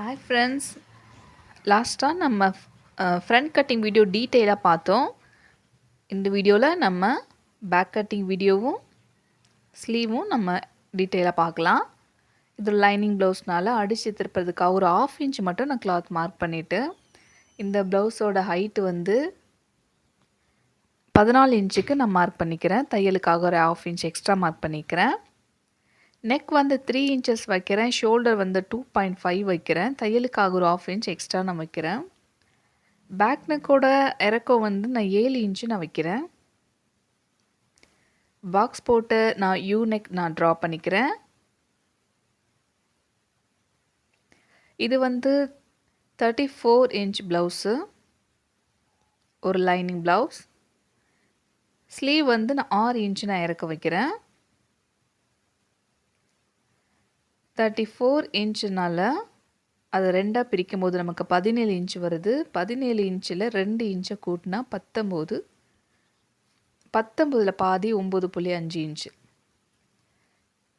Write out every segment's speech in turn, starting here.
Hi friends. லாஸ்ட்டாக நம்ம front cutting video டீட்டெயிலாக பார்த்தோம். இந்த வீடியோவில் நம்ம பேக் கட்டிங் வீடியோவும் ஸ்லீவும் நம்ம டீட்டெயிலாக பார்க்கலாம். இது லைனிங் ப்ளவுஸ்னால் அடித்து திருப்பதுக்காக ஒரு 1/2 இன்ச் மட்டும் நான் கிளாத் மார்க் பண்ணிவிட்டு, இந்த ப்ளவுஸோட ஹைட்டு வந்து 14 இன்ச்சுக்கு நான் மார்க் பண்ணிக்கிறேன். தையலுக்காக ஒரு 1/2 இன்ச் எக்ஸ்ட்ரா மார்க் பண்ணிக்கிறேன். நெக் வந்து 3 இன்ச்சஸ் வைக்கிறேன். ஷோல்டர் வந்து 2.5 வைக்கிறேன். தையலுக்காக ஒரு 1/2 இன்ச் எக்ஸ்ட்ரா நான் வைக்கிறேன். பேக் நெக்கோட இறக்கம் வந்து நான் 7 இன்ச்சு நான் வைக்கிறேன். பாக்ஸ் போட்டு நான் யூ நெக் நான் ட்ரா பண்ணிக்கிறேன். இது வந்து 34 இன்ச் ப்ளவுஸு, ஒரு லைனிங் ப்ளவுஸ். ஸ்லீவ் வந்து நான் 6 இன்ச்சு நான் இறக்க வைக்கிறேன். 34 இன்ச்சுனால அது ரெண்டாக பிரிக்கும் போது நமக்கு 17 இன்ச் வருது. 17 இன்ச்சில் 2 இன்ச்சை கூட்டினா 19. 19ல் பாதி 9.5 இன்ச்சு.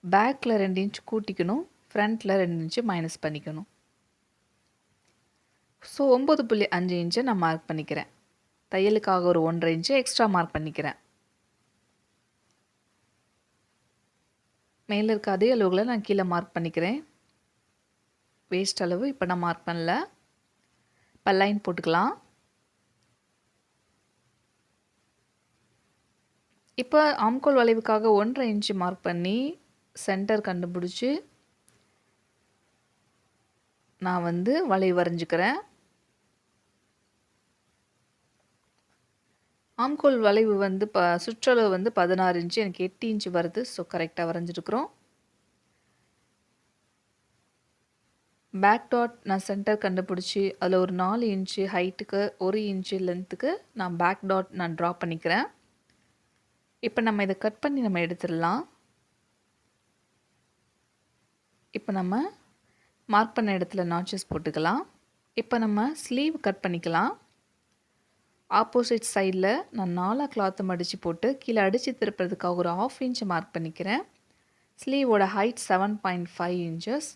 பேக்கில் 2 இன்ச் கூட்டிக்கணும், ஃப்ரண்ட்டில் 2 இன்ச்சு மைனஸ் பண்ணிக்கணும். ஸோ 9.5 இன்ச்சை நான் மார்க் பண்ணிக்கிறேன். தையலுக்காக ஒரு 1.5 இன்ச்சு எக்ஸ்ட்ரா மார்க் பண்ணிக்கிறேன். மேலே இருக்க அதே அளவுகளை நான் கீழே மார்க் பண்ணிக்கிறேன். வேஸ்ட் அளவு இப்போ நான் மார்க் பண்ணல. இப்போ லைன் போட்டுக்கலாம். இப்போ ஆம்கோல் வளைவுக்காக 1.5 இன்ச்சு மார்க் பண்ணி சென்டர் கண்டுபிடிச்சி நான் வந்து வளைவு வரைஞ்சிக்கிறேன். ஆம்கோல் வளைவு வந்து சுற்றளவு வந்து 16 இன்ச்சு, எனக்கு 8 இன்ச்சு வருது. ஸோ கரெக்டாக வரைஞ்சிருக்கிறோம். பேக் டாட் நான் சென்டர் கண்டுபிடிச்சி அதில் ஒரு 4 இன்ச்சு ஹைட்டுக்கு 1 இன்ச்சு லென்த்துக்கு நான் பேக் டாட் நான் ட்ரா பண்ணிக்கிறேன். இப்போ நம்ம இதை கட் பண்ணி நம்ம எடுத்துடலாம். இப்போ நம்ம மார்க் பண்ண இடத்துல நாச்சஸ் போட்டுக்கலாம். இப்போ நம்ம ஸ்லீவ் கட் பண்ணிக்கலாம். ஆப்போசிட் சைடில் நான் 4 கிளாத்தை மடித்து போட்டு கீழே அடித்து திருப்புறதுக்காக ஒரு 1/2 இன்ச் மார்க் பண்ணிக்கிறேன். ஸ்லீவோட ஹைட் 7.5 இன்ச்சஸ்.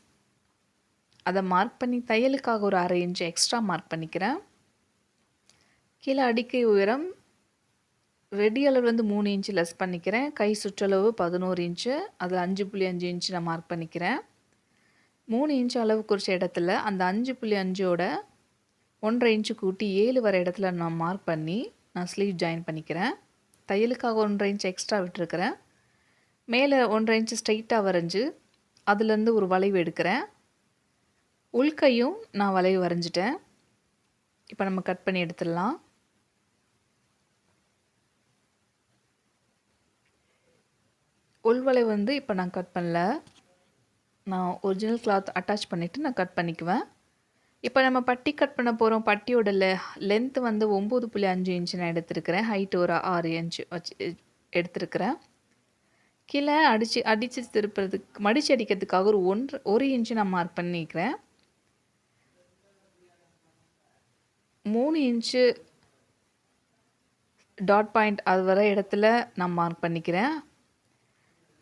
அதை மார்க் பண்ணி தையலுக்காக ஒரு 1/2 இன்ச் எக்ஸ்ட்ரா மார்க் பண்ணிக்கிறேன். கீழே அடிக்கை உயரம் ரெடி அளவு வந்து 3 இன்ச்சு லெஸ் பண்ணிக்கிறேன். கை சுற்றளவு 11 இன்ச்சு, அதில் 5.5 இன்ச்சு நான் மார்க் பண்ணிக்கிறேன். 3 இன்ச்சு அளவு குறித்த இடத்துல அந்த 5.5ஓட 1.5 இன்ச்சு கூட்டி 7 வர இடத்துல நான் மார்க் பண்ணி நான் ஸ்லீவ் ஜாயின் பண்ணிக்கிறேன். தையலுக்காக 1.5 இன்ச் எக்ஸ்ட்ரா விட்டுருக்கிறேன். மேலே 1.5 இன்ச்சு ஸ்ட்ரைட்டாக வரைஞ்சி அதுலேருந்து ஒரு வளைவு எடுக்கிறேன். உள்கையும் நான் வளைவு வரைஞ்சிட்டேன். இப்போ நம்ம கட் பண்ணி எடுத்துடலாம். உள்வளைவு வந்து இப்போ நான் கட் பண்ணல. நான் ஒரிஜினல் கிளாத் அட்டாச் பண்ணிவிட்டு நான் கட் பண்ணிக்குவேன். இப்போ நம்ம பட்டி கட் பண்ண போகிறோம். பட்டியோட லென்த்து வந்து 9.5 இன்ச்சு நான் எடுத்துருக்கிறேன். ஹைட்டு ஒரு 6 இன்ச்சு வச்சு எடுத்துருக்கிறேன். கீழே அடித்து திருப்புறதுக்கு மடித்து அடிக்கிறதுக்காக ஒரு 1 இன்ச்சு நான் மார்க் பண்ணிக்கிறேன். 3 இன்ச்சு டாட் பாயிண்ட் அது வர இடத்துல நான் மார்க் பண்ணிக்கிறேன்.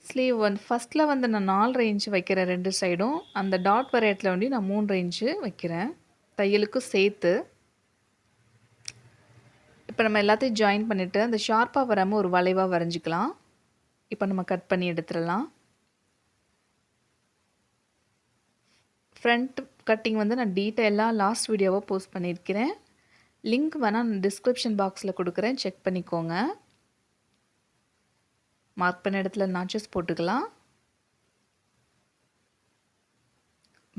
ஸ்லீவ் வந்து ஃபஸ்ட்டில் வந்து நான் 4.5 இன்ச்சு வைக்கிறேன் 2 சைடும். அந்த டாட் வர இடத்துல வந்து நான் 3.5 இன்ச்சு வைக்கிறேன் தையலுக்கும் சேர்த்து. இப்போ நம்ம எல்லாத்தையும் ஜாயின் பண்ணிவிட்டு அந்த ஷார்ப்பாக வராமல் ஒரு வளைவாக வரைஞ்சிக்கலாம். இப்போ நம்ம கட் பண்ணி எடுத்துடலாம். ஃப்ரண்ட் கட்டிங் வந்து நான் டீட்டெயிலாக லாஸ்ட் வீடியோவாக போஸ்ட் பண்ணியிருக்கிறேன். லிங்க் வேணால் நான் டிஸ்கிரிப்ஷன் பாக்ஸில் கொடுக்குறேன், செக் பண்ணிக்கோங்க. மார்க் பண்ண இடத்துல நாச்சஸ் போட்டுக்கலாம்.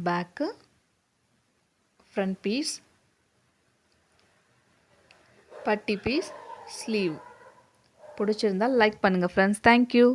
பேக்கு, ஃப்ரண்ட் பீஸ், பட்டி பீஸ், ஸ்லீவ். பிடிச்சிருந்தால் லைக் பண்ணுங்கள் ஃப்ரெண்ட்ஸ். தேங்க்யூ.